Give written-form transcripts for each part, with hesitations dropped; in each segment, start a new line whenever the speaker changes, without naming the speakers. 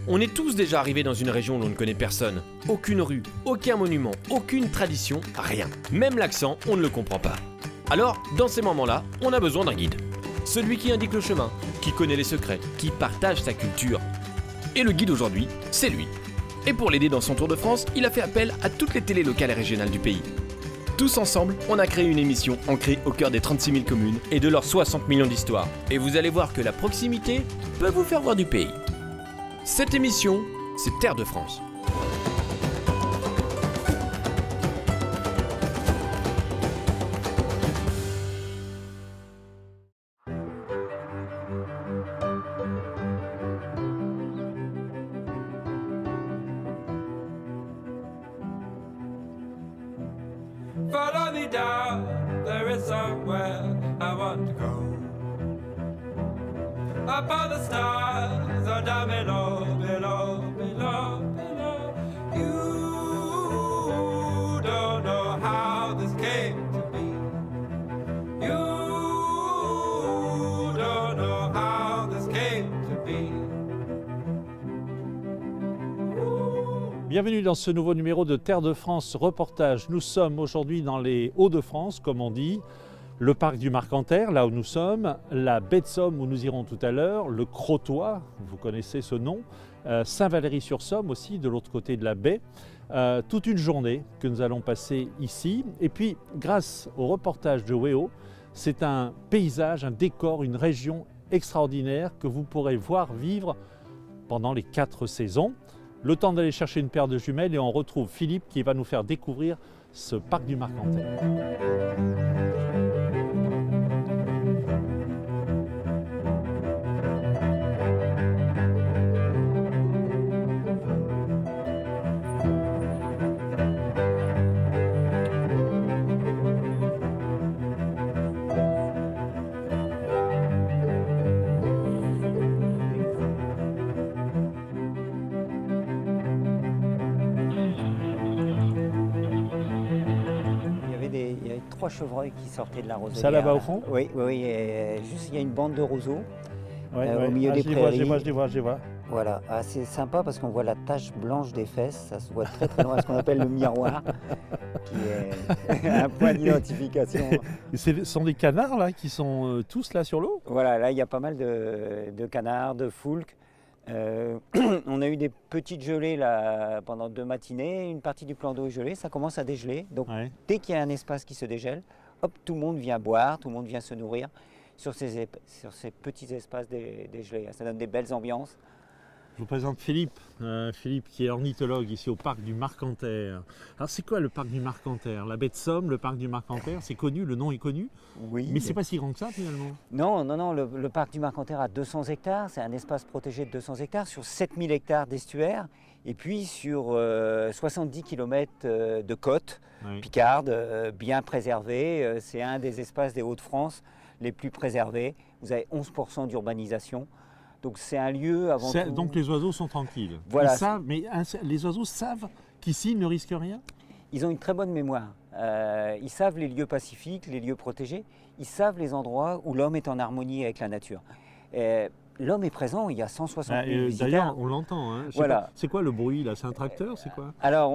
On est tous déjà arrivés dans une région où l'on ne connaît personne. Aucune rue, aucun monument, aucune tradition, rien. Même l'accent, on ne le comprend pas. Alors, dans ces moments-là, on a besoin d'un guide. Celui qui indique le chemin, qui connaît les secrets, qui partage sa culture. Et le guide aujourd'hui, c'est lui. Et pour l'aider dans son tour de France, il a fait appel à toutes les télés locales et régionales du pays. Tous ensemble, on a créé une émission ancrée au cœur des 36 000 communes et de leurs 60 millions d'histoires. Et vous allez voir que la proximité peut vous faire voir du pays. Cette émission, c'est Terre de France.
Follow me down, there is somewhere I want to go. Up on the stars, or down below, below, below, below. You don't know how this came to be. You don't know how this came to be.
Bienvenue dans ce nouveau numéro de Terre de France reportage. Nous sommes aujourd'hui dans les Hauts-de-France, comme on dit, le parc du Marcanterre, là où nous sommes, la baie de Somme où nous irons tout à l'heure, le Crotoy, vous connaissez ce nom, Saint-Valery-sur-Somme aussi, de l'autre côté de la baie. Toute une journée que nous allons passer ici. Et puis, grâce au reportage de WEO, c'est un paysage, un décor, une région extraordinaire que vous pourrez voir vivre pendant les 4 saisons. Le temps d'aller chercher une paire de jumelles et on retrouve Philippe qui va nous faire découvrir ce parc du Marcanterre.
Il y avait 3 chevreuils qui sortaient de la roselière.
Ça là-bas au fond?
Oui, et juste il y a une bande de roseaux
Ouais,
au milieu des
je les
prairies.
vois.
Voilà, c'est sympa parce qu'on voit la tache blanche des fesses, ça se voit très très loin, ce qu'on appelle le miroir, qui est un point d'identification.
Et ce sont des canards là qui sont tous là sur l'eau?
Voilà, là il y a pas mal de canards, de foulques. On a eu des petites gelées là, pendant 2 matinées, une partie du plan d'eau est gelée, ça commence à dégeler. Donc dès qu'il y a un espace qui se dégèle, hop, tout le monde vient boire, tout le monde vient se nourrir sur ces petits espaces dégelés. Ça donne des belles ambiances.
Je vous présente Philippe, Philippe qui est ornithologue ici au parc du Marcanterre. Alors c'est quoi le parc du Marcanterre? La baie de Somme, le parc du Marcanterre, c'est connu, le nom est connu,
Oui.
mais c'est pas si grand que ça finalement.
Non, le parc du Marcanterre a 200 hectares, c'est un espace protégé de 200 hectares sur 7000 hectares d'estuaire et puis sur 70 km de côte picarde, bien préservée. C'est un des espaces des Hauts-de-France les plus préservés. Vous avez 11% d'urbanisation. Donc c'est un lieu avant tout...
Donc les oiseaux sont tranquilles.
Voilà.
Les oiseaux savent qu'ici ils ne risquent rien?
Ils ont une très bonne mémoire. Ils savent les lieux pacifiques, les lieux protégés. Ils savent les endroits où l'homme est en harmonie avec la nature. L'homme est présent, il y a 160 000 visiteurs.
D'ailleurs, on l'entend. Hein.
Voilà.
C'est quoi le bruit là? C'est un tracteur? C'est quoi?
Alors,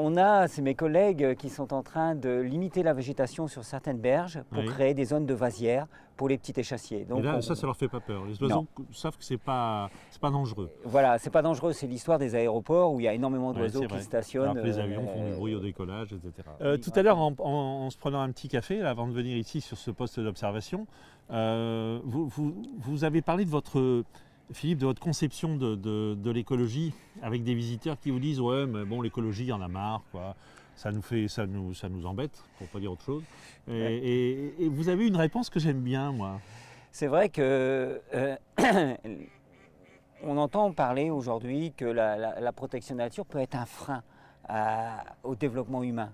c'est mes collègues qui sont en train de limiter la végétation sur certaines berges pour créer des zones de vasières pour les petits échassiers. Donc,
et là, ça leur fait pas peur. Les oiseaux savent que c'est pas dangereux.
Voilà, c'est pas dangereux. C'est l'histoire des aéroports où il y a énormément d'oiseaux qui stationnent.
Alors que les avions font du bruit au décollage, etc. Tout à l'heure, en se prenant un petit café, là, avant de venir ici sur ce poste d'observation, vous avez parlé de votre... Philippe, de votre conception de l'écologie, avec des visiteurs qui vous disent « Ouais, mais bon, l'écologie, il y en a marre, quoi. Ça nous embête, pour ne pas dire autre chose. » Et vous avez une réponse que j'aime bien, moi.
C'est vrai que on entend parler aujourd'hui que la protection de la nature peut être un frein au développement humain.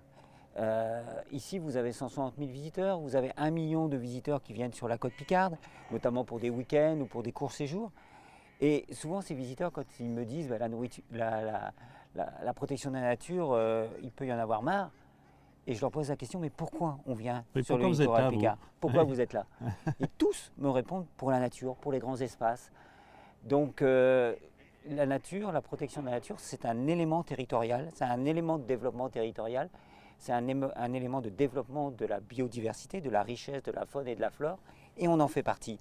Ici, vous avez 160 000 visiteurs, vous avez 1 million de visiteurs qui viennent sur la côte picarde, notamment pour des week-ends ou pour des courts séjours. Et souvent, ces visiteurs, quand ils me disent la protection de la nature, il peut y en avoir marre, et je leur pose la question, mais pourquoi on vient sur le littoral picard? Pourquoi vous êtes là? Et tous me répondent pour la nature, pour les grands espaces. Donc, La nature, la protection de la nature, c'est un élément territorial, c'est un élément de développement territorial, c'est un élément de développement de la biodiversité, de la richesse, de la faune et de la flore, et on en fait partie.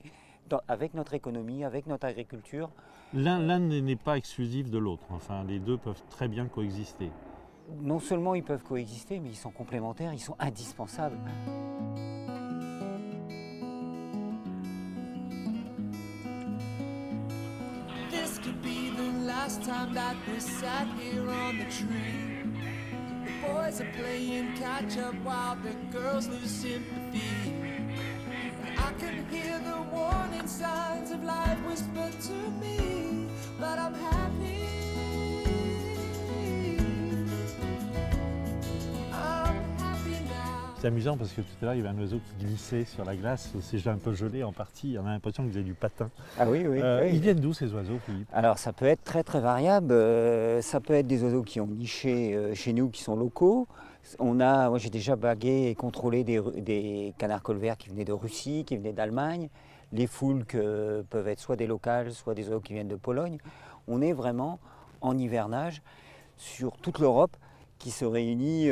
Avec notre économie, avec notre agriculture.
L'un n'est pas exclusif de l'autre, enfin les deux peuvent très bien coexister.
Non seulement ils peuvent coexister, mais ils sont complémentaires, ils sont indispensables.
This could be the last time that we sat here on the tree. The boys are playing catch up while the girls lose sympathy. I can hear the warning signs of life whispered to me, but I'm happy. I'm happy now.
C'est amusant parce que tout à l'heure il y avait un oiseau qui glissait sur la glace, c'est un peu gelé en partie, on a l'impression qu'il faisait du patin.
Ah oui, oui. Oui.
Ils viennent d'où ces oiseaux, Philippe?
Alors ça peut être très très variable, ça peut être des oiseaux qui ont niché chez nous, qui sont locaux. Moi j'ai déjà bagué et contrôlé des canards colverts qui venaient de Russie, qui venaient d'Allemagne. Les foulques peuvent être soit des locales, soit des oiseaux qui viennent de Pologne. On est vraiment en hivernage sur toute l'Europe qui se réunit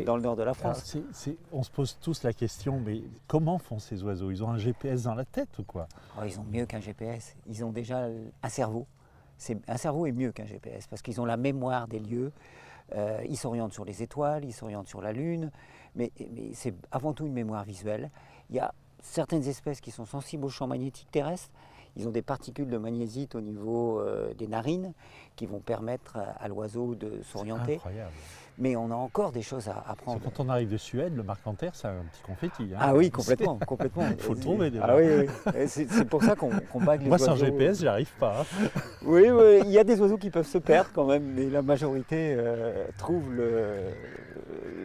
dans le nord de la France.
Alors, on se pose tous la question, mais comment font ces oiseaux? Ils ont un GPS dans la tête ou quoi?
Oh, ils ont mieux qu'un GPS, ils ont déjà un cerveau. Un cerveau est mieux qu'un GPS parce qu'ils ont la mémoire des lieux. Ils s'orientent sur les étoiles, ils s'orientent sur la Lune, mais c'est avant tout une mémoire visuelle. Il y a certaines espèces qui sont sensibles au champ magnétique terrestre. Ils ont des particules de magnésite au niveau des narines qui vont permettre à l'oiseau de s'orienter.
Incroyable.
Mais on a encore des choses à apprendre.
Quand on arrive de Suède, le marcanthère, c'est un petit confetti. Hein.
Ah oui, complètement.
Il faut le trouver déjà.
Ah oui, oui. C'est pour ça qu'on bague les
Moi,
oiseaux.
sans GPS, j'y arrive pas. Hein.
Oui, oui, il y a des oiseaux qui peuvent se perdre quand même, mais la majorité trouve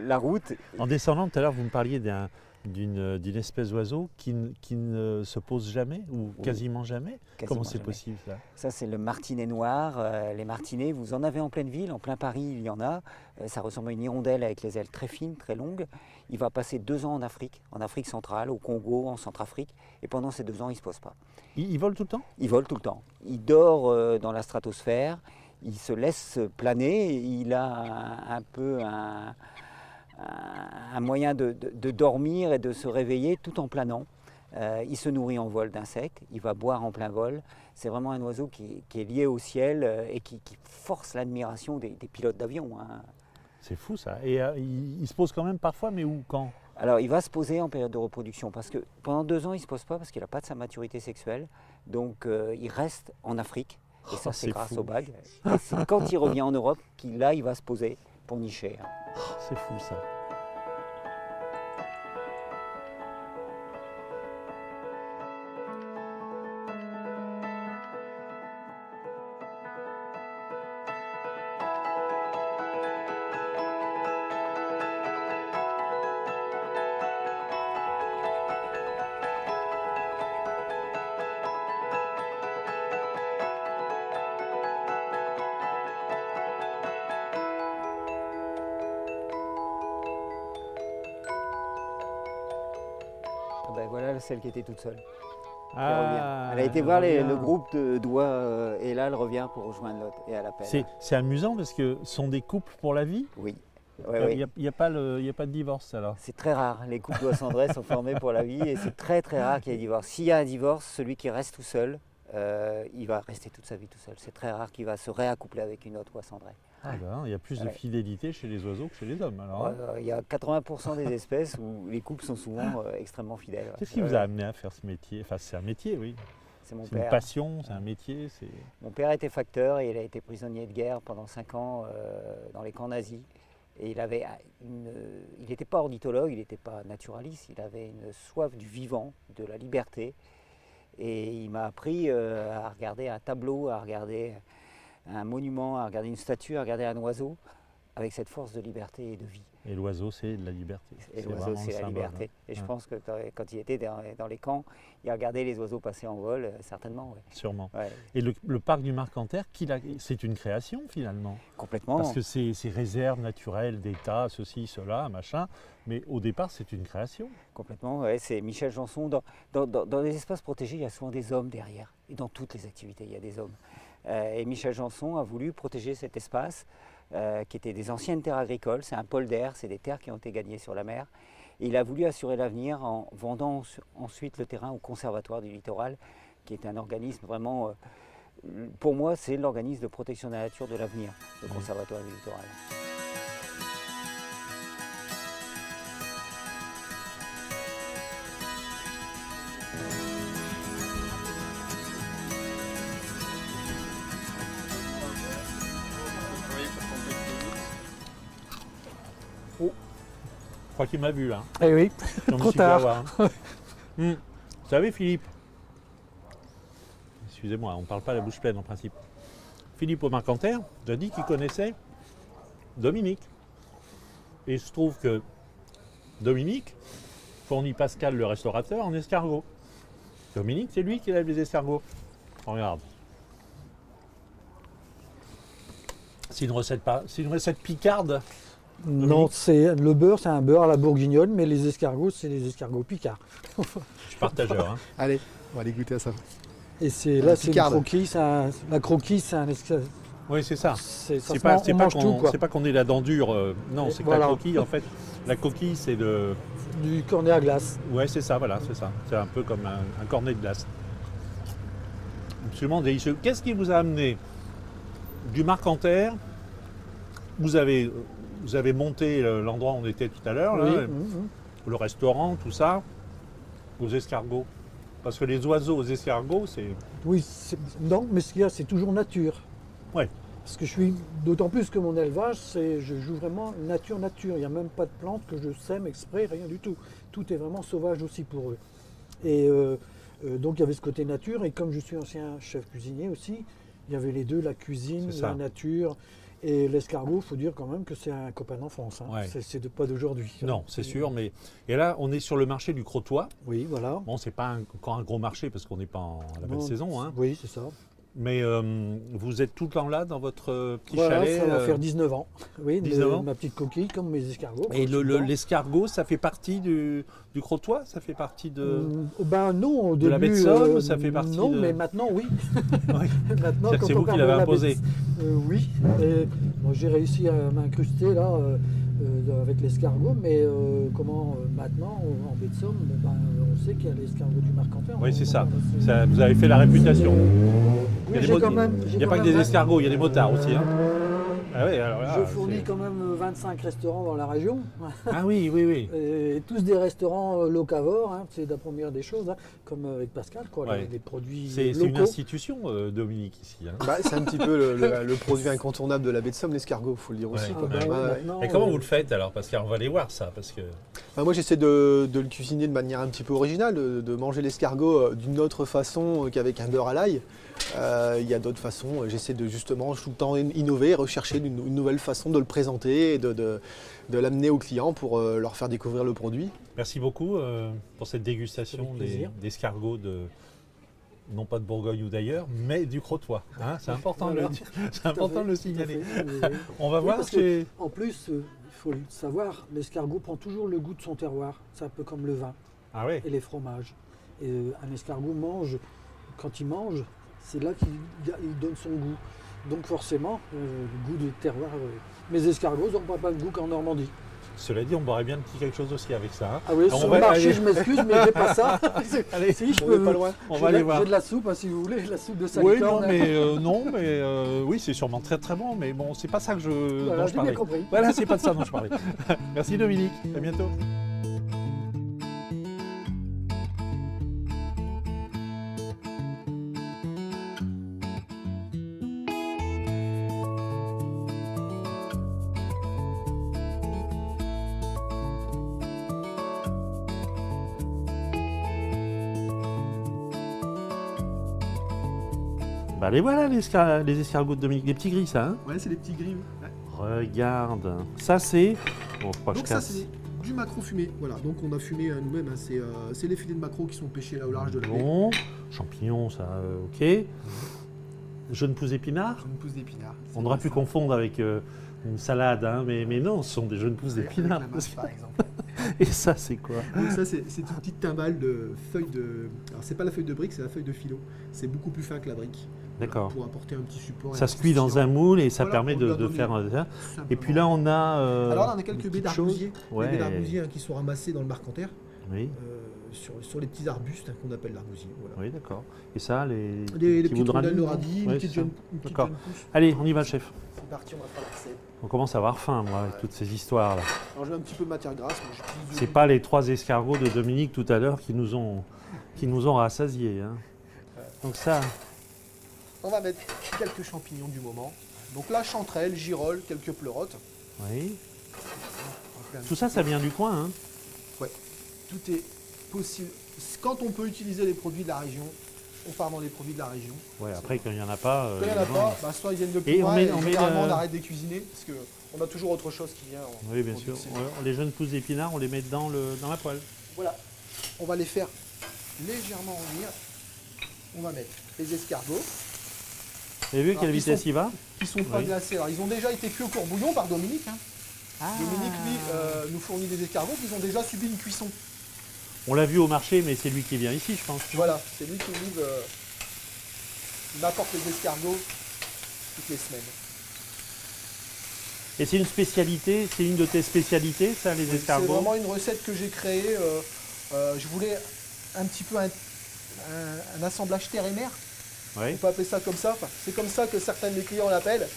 la route.
En descendant, tout à l'heure, vous me parliez d'une espèce d'oiseau qui ne se pose jamais ou quasiment jamais. Comment c'est possible ça?
Ça, c'est le martinet noir. Les martinets, vous en avez en pleine ville, en plein Paris, il y en a. Ça ressemble à une hirondelle avec les ailes très fines, très longues. Il va passer 2 ans en Afrique centrale, au Congo, en Centrafrique. Et pendant ces 2 ans, il ne se pose pas.
Il vole tout le temps?
Il vole tout le temps. Il dort dans la stratosphère. Il se laisse planer. Il a un peu un moyen de dormir et de se réveiller tout en planant. Il se nourrit en vol d'insectes, il va boire en plein vol. C'est vraiment un oiseau qui est lié au ciel et qui force l'admiration des pilotes d'avion. Hein.
C'est fou ça. Et il se pose quand même parfois, mais où, quand?
Alors il va se poser en période de reproduction parce que pendant 2 ans il ne se pose pas parce qu'il n'a pas de sa maturité sexuelle. Donc il reste en Afrique et ça c'est grâce aux bagues. Et c'est quand il revient en Europe qu'il va se poser pour nicher. Hein.
C'est fou ça.
Ben voilà celle qui était toute seule.
Ah,
elle a été voir
revient.
le groupe d'oies et là elle revient pour rejoindre l'autre et elle appelle.
C'est amusant parce que ce sont des couples pour la vie.
Oui.
Il n'y a pas de divorce alors.
C'est très rare. Les couples d'oies cendrées sont formés pour la vie et c'est très très rare qu'il y ait divorce. S'il y a un divorce, celui qui reste tout seul, il va rester toute sa vie tout seul. C'est très rare qu'il va se réaccoupler avec une autre oie cendrée.
Il y a plus de fidélité chez les oiseaux que chez les hommes. Alors,
il y a 80% des espèces où les couples sont souvent extrêmement fidèles.
Qu'est-ce qui vous a amené à faire ce métier? Enfin, c'est un métier, oui.
C'est mon
C'est
père.
une passion, c'est un métier.
Mon père était facteur et il a été prisonnier de guerre pendant 5 ans dans les camps nazis. Et il n'était pas ornithologue, il n'était pas naturaliste, il avait une soif du vivant, de la liberté. Et il m'a appris à regarder un tableau, à regarder un monument, à regarder une statue, à regarder un oiseau, avec cette force de liberté et de vie.
Et l'oiseau, c'est de la liberté.
Et l'oiseau, c'est la liberté. Et je pense que quand il était dans les camps, il regardait les oiseaux passer en vol, certainement. Ouais.
Sûrement.
Ouais.
Et le parc du Marcanterre, c'est une création finalement.
Complètement.
Parce que c'est réserves naturelles d'État, ceci, cela, machin. Mais au départ, c'est une création.
Complètement, ouais, c'est Michel Janson. Dans les espaces protégés, il y a souvent des hommes derrière. Et dans toutes les activités, il y a des hommes. Et Michel Janson a voulu protéger cet espace qui était des anciennes terres agricoles. C'est un polder, c'est des terres qui ont été gagnées sur la mer. Et il a voulu assurer l'avenir en vendant ensuite le terrain au Conservatoire du Littoral, qui est un organisme vraiment, pour moi, c'est l'organisme de protection de la nature de l'avenir, le Conservatoire du Littoral.
Je crois qu'il m'a vu, hein.
Eh oui,
Comme
trop
si tu vas
tard.
voir, hein. Vous savez, Philippe, excusez-moi, on ne parle pas la bouche pleine en principe. Philippe au Marcanterre a dit qu'il connaissait Dominique. Et il se trouve que Dominique fournit Pascal le restaurateur en escargot. Dominique, c'est lui qui lève les escargots. Regarde. C'est une recette picarde.
Non, c'est le beurre, c'est un beurre à la bourguignonne, mais les escargots, c'est les escargots picards.
Je suis partageur. Hein.
Allez, on va aller goûter à ça.
Et c'est là, c'est une
picarde.
croquille, la croquille, c'est un escargot.
Oui, c'est ça.
C'est
C'est pas
tout, quoi.
qu'on ait la dent dure. Non, c'est que
Voilà.
la coquille, en fait, la coquille, c'est de.
Du cornet à glace.
Ouais, c'est ça, voilà, c'est ça. C'est un peu comme un cornet de glace. Absolument délicieux. Qu'est-ce qui vous a amené du Marcanterre? Vous avez monté l'endroit où on était tout à l'heure,
Oui,
là, le restaurant, tout ça, aux escargots. Parce que les oiseaux aux escargots, c'est.
Oui, non, mais ce qu'il y a, c'est toujours nature.
Ouais.
Parce que je suis, d'autant plus que mon élevage, je joue vraiment nature. Il n'y a même pas de plantes que je sème exprès, rien du tout. Tout est vraiment sauvage aussi pour eux. Et donc il y avait ce côté nature, et comme je suis ancien chef cuisinier aussi, il y avait les deux, la cuisine,
C'est ça.
la nature. Et l'escargot, il faut dire quand même que c'est un copain d'enfance. Hein.
Ouais.
C'est pas d'aujourd'hui.
Non, c'est sûr, mais. Et là, on est sur le marché du Crotoy.
Oui, voilà.
Bon, c'est pas encore un gros marché parce qu'on n'est pas en la belle
Non,
saison, hein.
Oui, c'est ça.
Mais vous êtes tout le temps là dans votre petit
Voilà,
chalet.
ça va faire 19 ans. Oui,
19 ans.
ma petite coquille, comme mes escargots.
Et
souvent.
l'escargot, ça fait partie du Crotoy? Ça fait partie de.
Ben non, au
de la
début.
baie de Somme, ça fait partie
Non,
de-
mais maintenant, oui.
Oui.
Maintenant,
C'est-à-dire que c'est vous
on
qui
parle
l'avez
de la
imposé.
baie de- oui. Et, bon, j'ai réussi à m'incruster là avec l'escargot, mais maintenant, en baie de Somme, ben, on sait qu'il y a l'escargot du Marcanterre.
Oui, c'est ça.
C'est-
Ça. Vous avez fait la réputation.
Oui,
Il y a,
j'ai
des
quand
mot-
même-
il
j'ai
y a
quand
pas que
même
des
un-
escargots, il y a des motards aussi. Hein. Ah oui, alors là,
Je fournis
c'est-
quand même 25 restaurants dans la région.
Ah oui, oui, oui.
Et tous des restaurants locavores, hein, c'est la première des choses, hein, comme avec Pascal, quoi,
Ouais.
les produits
C'est une
locaux.
institution, Dominique, ici. Hein.
Bah, c'est un petit peu le produit incontournable de la baie de Somme, l'escargot, il faut le dire aussi.
Ouais.
quoi.
Ah bah oui,
Ouais.
maintenant,
Et comment vous le faites alors? Parce qu'on va aller voir ça. Parce que...
Bah, moi, j'essaie de le cuisiner de manière un petit peu originale, de manger l'escargot d'une autre façon qu'avec un beurre à l'ail. Il y a d'autres façons. J'essaie de justement tout le temps innover, rechercher une nouvelle façon de le présenter et de l'amener aux clients pour leur faire découvrir le produit.
Merci beaucoup pour cette dégustation
Avec plaisir.
d'escargots non pas de Bourgogne ou d'ailleurs, mais du Crotoy. Hein, c'est important,
Voilà.
c'est important de le
Tout à
signaler.
fait, oui.
On va
Oui,
voir
parce
chez...
En plus, il faut le savoir, l'escargot prend toujours le goût de son terroir. C'est un peu comme le vin
Ah oui.
et les fromages. Et un escargot mange, quand il mange, c'est là qu'il donne son goût. Donc forcément, le goût de terroir. Mes escargots n'ont pas le goût qu'en Normandie.
Cela dit, on boirait bien quelque chose aussi avec ça. Hein.
Ah oui,
Alors,
sur
on
le
va
marché,
aller-
je m'excuse, mais j'ai pas ça.
Allez,
Si, je
On
peux
est pas loin.
on va aller voir.
J'ai de la soupe, hein, si vous voulez, la soupe de
Oui,
salicorne.
oui, c'est sûrement très très bon, mais bon, c'est pas ça que
Voilà,
dont je
j'ai bien
parlais.
compris.
Voilà, c'est pas de ça dont je parlais. Merci Dominique, à bientôt. Bah les voilà les escargots de Dominique, des petits gris ça, hein.
Ouais, c'est des petits gris.
Regarde, ça c'est... Bon, faut pas que je
Donc ça,
casse.
c'est du maquereau fumé. Voilà, donc on a fumé nous-mêmes. Hein, c'est les filets de maquereau qui sont pêchés là au large de la baie.
Bon, champignons ça, ok. Jeunes pousses épinards.
Une pousse d'épinards.
On aurait pu confondre avec une salade, hein, mais non, ce sont des jeunes pousses
Avec
d'épinards.
la masse, par exemple.
Et ça, c'est quoi?
Donc ça, c'est une petite timbale de feuilles de... Alors, c'est pas la feuille de brique, c'est la feuille de philo. C'est beaucoup plus fin que la brique.
D'accord.
Pour apporter un petit support.
Ça se cuit dans un moule et ça
Voilà,
permet
on lui a
de
donné
faire...
tout
Et puis là, on a...
Alors là, on a quelques
des
baies
petites choses.
d'arbousier.
Ouais.
Des baies d'arbousier qui sont ramassées dans le Marcanterre,
Oui,
sur les petits arbustes qu'on appelle l'arbousier. Voilà.
oui, d'accord. Et ça, les
Les petites
rondelles
rondelles de radis,
Ouais,
une petite
c'est ça.
jeune pousse.
D'accord. Allez, on y va, chef.
C'est parti, on va faire la recette.
On commence à avoir faim, moi, avec toutes ces histoires-là.
Alors je mets un petit peu de matière grasse. Moi, j'utilise
C'est pas les 3 escargots de Dominique tout à l'heure qui nous ont rassasiés. Hein. Donc ça,
On va mettre quelques champignons du moment. Donc là, chanterelle, girolles, quelques pleurotes.
oui.
On fait un
Tout
petit
ça,
peu.
ça vient du coin. Hein.
Tout est possible. Quand on peut utiliser les produits de la région, on part dans les produits de la région.
Ouais, après, quand il n'y en a pas...
Quand il n'y en a
évidemment.
pas, soit ils viennent de
Et
plus
on
loin,
met-
et
on met
généralement
le-
on arrête de les cuisiner, parce qu'on a toujours autre chose qui vient.
Oui, bien sûr. Les jeunes pousses d'épinards, on les met dans la poêle.
Voilà, on va les faire légèrement revenir. On va mettre les escargots,
Vous avez vu à
Alors,
quelle
ils
vitesse
sont-
il va?
qui sont pas
Oui.
glacés. Alors ils ont déjà été cuits au courbouillon par Dominique. Hein.
Ah.
Dominique, lui, nous fournit des escargots qui ont déjà subi une cuisson.
On l'a vu au marché, mais c'est lui qui vient ici, je pense.
Voilà, c'est lui qui livre, il m'apporte les escargots toutes les semaines.
Et c'est une spécialité, c'est une de tes spécialités, ça, les
C'est
escargots?
vraiment une recette que j'ai créée. Je voulais un petit peu un assemblage terre et mer.
Oui.
On peut appeler ça comme ça. Enfin, c'est comme ça que certains de mes clients l'appellent,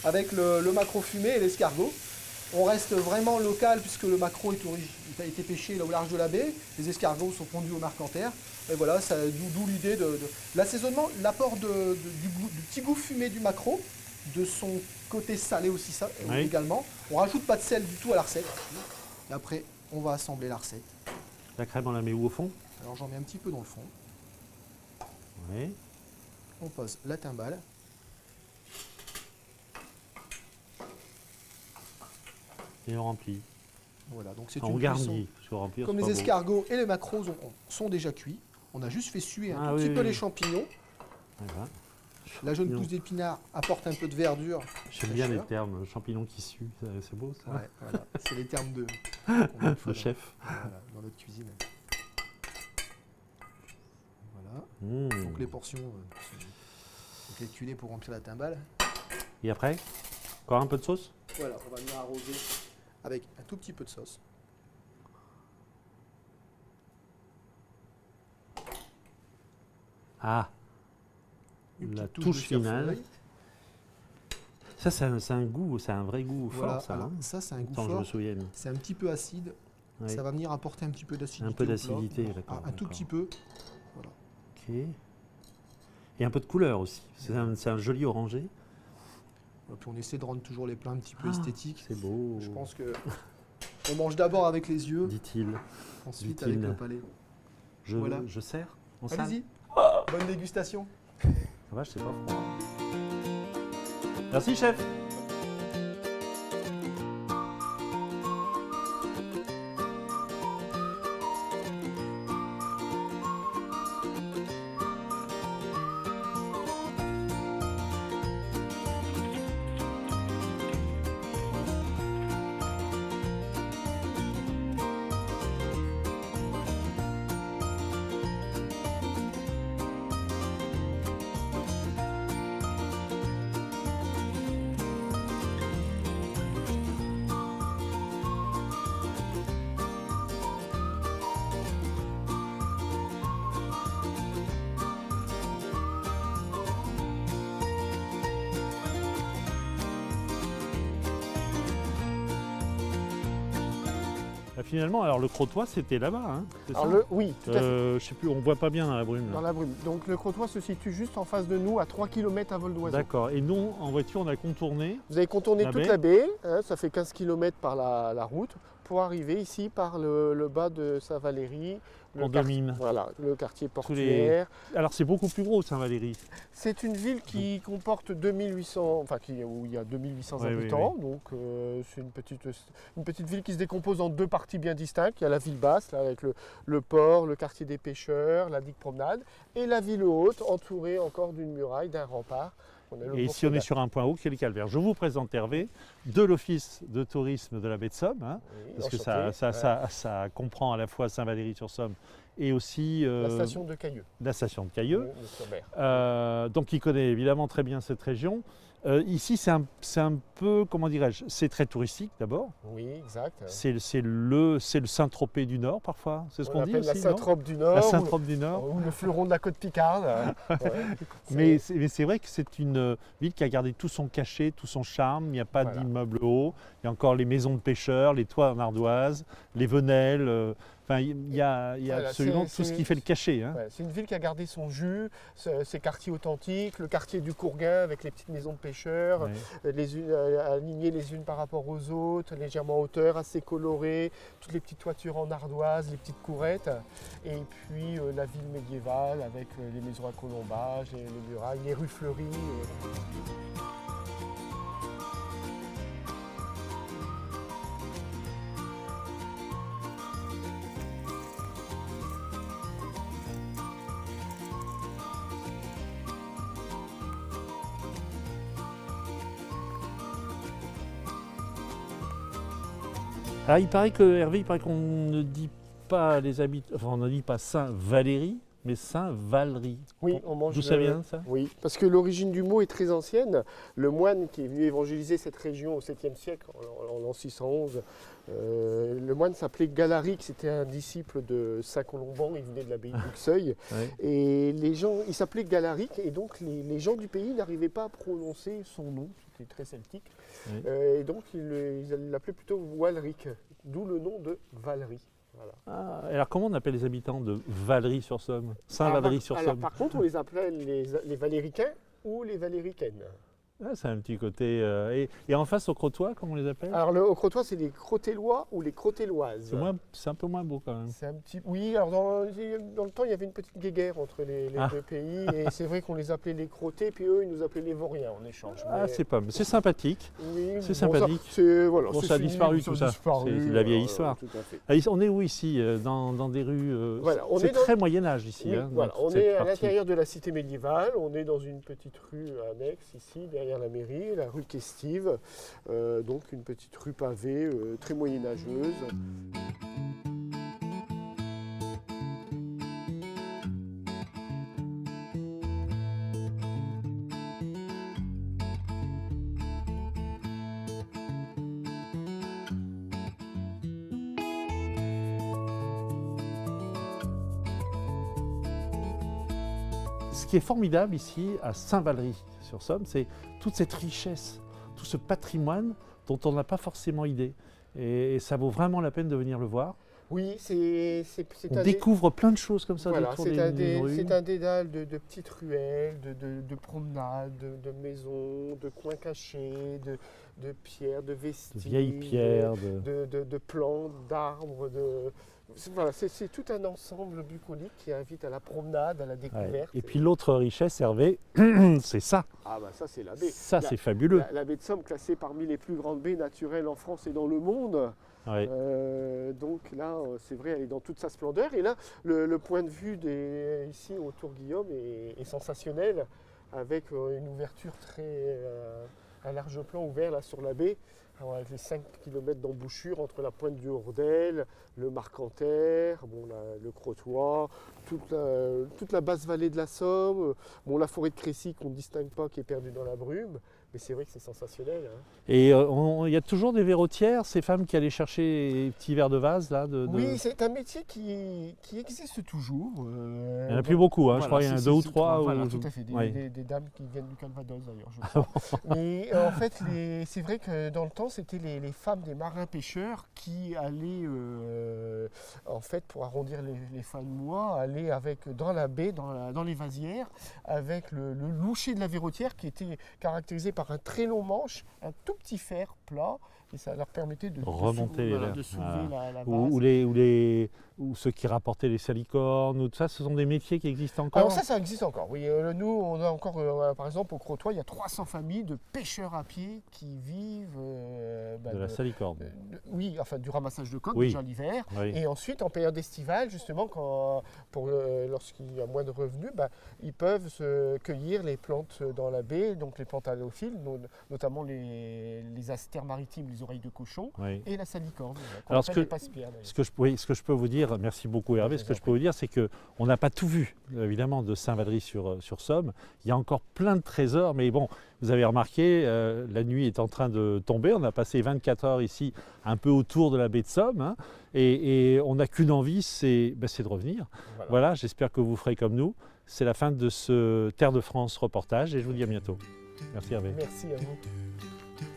avec le maquereau fumé et l'escargot. On reste vraiment local puisque le maquereau a été pêché là au large de la baie. Les escargots sont pondus au Marcanterre. Et voilà, d'où l'idée de l'assaisonnement, l'apport du petit goût fumé du maquereau, de son côté salé aussi ça,
Oui.
également. On rajoute pas de sel du tout à la recette. Et après, on va assembler la recette.
La crème, on la met où au fond?
Alors j'en mets un petit peu dans le fond.
Oui.
On pose la timbale.
Et on remplit.
Voilà, donc c'est
On
une
garnit.
cuisson.
Parce que remplir,
Comme
c'est
les
pas beau.
escargots et les maquereaux sont déjà cuits. On a juste fait suer un tout petit peu les champignons.
Voilà.
La jeune
Champignons.
pousse d'épinard apporte un peu de verdure.
J'aime bien les
fraîcheur.
termes, champignons qui suent, c'est beau ça.
Ouais, voilà. C'est les termes de qu'on a
Le
fait
chef.
dans notre cuisine. Voilà.
Mmh.
Donc les portions sont calculées pour remplir la timbale.
Et après, encore un peu de sauce?
Voilà, on va venir arroser avec un tout petit peu de sauce.
Ah,
Une
la
petite touche
touche
de
finale.
cerfeuil.
Ça, c'est un goût, c'est un vrai goût
Voilà,
fort, ça.
alors,
hein.
ça c'est un goût
Tant que je me
fort.
souvienne.
C'est un petit peu acide.
Ouais.
Ça va venir apporter un petit peu d'acidité.
Un peu
au plat.
d'acidité, d'accord,
Un tout
d'accord.
petit peu.
Ok. Et un peu de couleur aussi. C'est un joli orangé.
Et puis on essaie de rendre toujours les plats un petit peu
Ah,
esthétiques.
C'est beau,
Je pense que on mange d'abord avec les yeux,
dit-il.
ensuite
dit-il.
avec le palais.
Je,
Voilà.
je sers en salle.
Allez-y. Bonne dégustation.
Ça va, c'est pas froid. Merci, chef. Finalement, alors le crottois, c'était là-bas, hein, c'est ça
Oui, tout à fait,
Je sais plus, on voit pas bien dans la brume. là.
dans la brume. Donc le crottoir se situe juste en face de nous, à 3 km à vol d'oiseau.
D'accord. Et nous, en voiture, on a contourné.
Vous avez contourné
La
toute
baie.
la baie, hein, ça fait 15 km par la route, pour arriver ici par le bas de Saint-Valery.
En domine.
Voilà, le quartier
Tous les-
portuaire.
Alors, c'est beaucoup plus gros, Saint-Valery.
C'est une ville qui comporte 2800, enfin où il y a 2800
Oui, oui,
habitants, donc c'est une petite ville qui se décompose en deux parties bien distinctes. Il y a la ville basse, là, avec le port, le quartier des pêcheurs, la digue promenade, et la ville haute, entourée encore d'une muraille, d'un rempart. On a le
Et ici, on est sur un point haut qui est le calvaire. Je vous présente Hervé de l'Office de tourisme de la baie de Somme, hein,
Oui,
parce que
enchanté.
ça comprend à la fois Saint-Valery-sur-Somme et aussi
La station de Cailleux.
la station de Cailleux.
Oui, sur mer.
Donc il connaît évidemment très bien cette région. Ici, c'est un peu, comment dirais-je, c'est très touristique d'abord.
Oui, exact.
C'est le Saint-Tropez du Nord parfois, c'est ce
On
qu'on dit
appelle la
aussi, non?
Saint-Trope du Nord.
La Saint-Trope du Nord.
Ou le fleuron de la côte Picarde. Ouais.
Mais c'est vrai que c'est une ville qui a gardé tout son cachet, tout son charme. Il n'y a pas
Voilà.
d'immeubles hauts. Il y a encore les maisons de pêcheurs, les toits en ardoise, les venelles. Enfin, il y a
Voilà,
absolument
c'est-
tout ce qui fait le cachet, hein.
Ouais, c'est une ville qui a gardé son jus, ses quartiers authentiques, le quartier du Courguin avec les petites maisons de pêcheurs,
Ouais.
les unes alignées les unes par rapport aux autres, légèrement en hauteur, assez colorées, toutes les petites toitures en ardoise, les petites courettes, et puis la ville médiévale avec les maisons à colombage, les murailles, les rues fleuries.
Alors il paraît que Hervé, il paraît qu'on ne dit pas les habitants, enfin on ne dit pas Saint-Valéry, mais Saint-Valery.
Oui, on mange
D'où ça vient ça?
Oui, parce que l'origine du mot est très ancienne. Le moine qui est venu évangéliser cette région au 7e siècle, en l'an 611, le moine s'appelait Galaric, c'était un disciple de Saint Colomban, il venait de l'abbaye de Luxeuil.
Ouais.
Et les gens, il s'appelait Galaric, et donc les gens du pays n'arrivaient pas à prononcer son nom, c'était très celtique.
Oui.
Et donc ils l'appelaient plutôt Walric, d'où le nom de Valery. Voilà.
Ah, alors comment on appelle les habitants de Valery-sur-Somme? Saint-Valery-sur-Somme.
Alors, par contre, on les appelait les Valéricains ou les Valéricaines.
Ah, c'est un petit côté. Et en face au Crotoy, comment on les appelle?
Alors, au Crotoy, c'est les Crotellois ou les Crotelloises.
C'est un peu moins beau quand même.
C'est un petit. Oui, alors dans le temps, il y avait une petite guéguerre entre les deux pays. Et c'est vrai qu'on les appelait les Crottés, puis eux, ils nous appelaient les Vauriens en échange.
Ah,
Mais-
c'est sympathique.
oui,
c'est
bon,
sympathique.
ça, c'est voilà,
Bon,
c'est
ça a
fini,
disparu,
ça
tout
a
ça.
disparu,
C'est de la vieille
voilà,
histoire.
tout à fait.
Ah, on est où ici? Dans des rues.
Voilà, on
c'est
est dans-
très Moyen-Âge ici.
Oui,
hein, dans
voilà,
toute
on
cette
est à
partie.
l'intérieur de la cité médiévale, on est dans une petite rue annexe ici, derrière la mairie, la rue Questive, donc une petite rue pavée très moyenâgeuse.
Ce qui est formidable ici à Saint-Valery-sur-Somme, c'est toute cette richesse, tout ce patrimoine dont on n'a pas forcément idée. Et ça vaut vraiment la peine de venir le voir.
Oui, c'est
On
un
découvre plein de choses comme ça
voilà,
autour
c'est
d'une rue.
c'est un dédale de petites ruelles, de promenades, de maisons, de coins cachés, de pierres, de
De
vestiges,
vieilles pierres.
de plantes, d'arbres. Voilà, c'est tout un ensemble bucolique qui invite à la promenade, à la
Ouais.
découverte.
Et puis l'autre richesse, Hervé, c'est ça.
Ah bah ça c'est la baie.
Ça, c'est fabuleux.
La baie de Somme classée parmi les plus grandes baies naturelles en France et dans le monde.
Ouais.
Donc là, c'est vrai, elle est dans toute sa splendeur. Et là, le point de vue ici au Tour Guillaume est sensationnel, avec une ouverture très un large plan ouvert là sur la baie. Alors, avec les 5 km d'embouchure entre la pointe du Hordel, le Marcanterre, bon, le Crotoy, toute la basse vallée de la Somme, bon, la forêt de Crécy qu'on ne distingue pas, qui est perdue dans la brume. Mais c'est vrai que c'est sensationnel. Hein.
Et il y a toujours des verrotières, ces femmes qui allaient chercher les petits verres de vase là.
Oui, c'est un métier qui existe toujours.
Il n'y en a plus beaucoup, hein, je crois qu'il y en a 2 ou 3.
Voilà, tout à fait. Des dames qui viennent du Calvados d'ailleurs, je crois. Mais en fait, c'est vrai que dans le temps, c'était les femmes des marins-pêcheurs qui allaient, en fait, pour arrondir les fins de mois, aller dans la baie, dans les vasières, avec le loucher de la verrotière qui était caractérisé par un très long manche, un tout petit fer plat, et ça leur permettait de
remonter les verres.
de soulever la
Ou ceux qui rapportaient les salicornes, ou tout ça, ce sont des métiers qui existent encore.
Alors ça existe encore. Oui, nous, on a encore encore, par exemple, au Crotoy, il y a 300 familles de pêcheurs à pied qui vivent
De la salicorne.
oui, enfin du ramassage de coques
Oui.
déjà l'hiver.
Oui.
Et ensuite, en période estivale, justement, lorsqu'il y a moins de revenus, ils peuvent se cueillir les plantes dans la baie, donc les plantes halophiles, notamment les astères maritimes, les oreilles de cochon,
Oui.
et la salicorne.
Alors,
les passe-pierres, d'ailleurs.
Ce que je peux vous dire, merci beaucoup Hervé, ce que je peux vous dire, c'est qu'on n'a pas tout vu, évidemment, de Saint-Valery-sur-Somme. Il y a encore plein de trésors, mais bon, vous avez remarqué, la nuit est en train de tomber. On a passé 24 heures ici, un peu autour de la baie de Somme, hein, et on n'a qu'une envie, c'est de revenir. Voilà, j'espère que vous ferez comme nous. C'est la fin de ce Terre de France reportage, et je vous dis à bientôt. Merci Hervé.
Merci à vous.